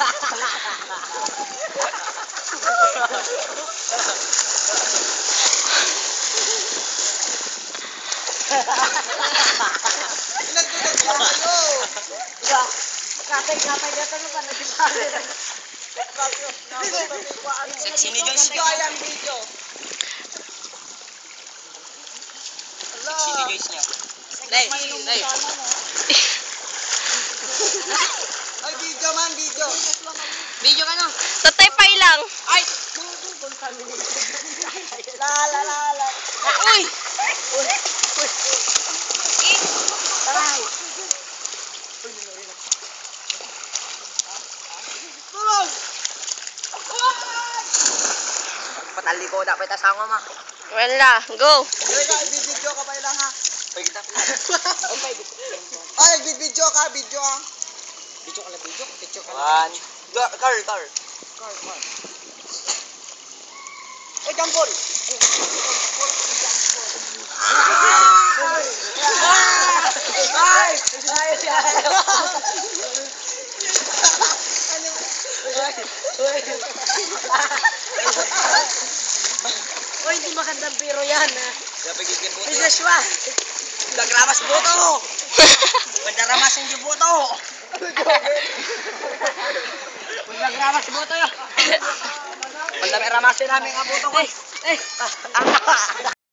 Katay dito mo ba nagsimali? Sexy ni Joyce. Ayan video. Sexy ni Joyce niya. Ay, video man, video. Video ka na. Tatay lang. Ay! La. Uy! Taray. Tulong! Patali ko dapat tasama ma. Wala. Go. Video ka pa lang ha. Pwede kita. Ay, video ka. Video ka lang, video ka lang. Car. Eh, jampol. Oy, hindi magandang biro yan ha. Kaya pagiging buto. Joshua. Nagramas buto. Pandaramas yung buto. Nagramas buto yun. Pandami ramasin namin ang buto ko.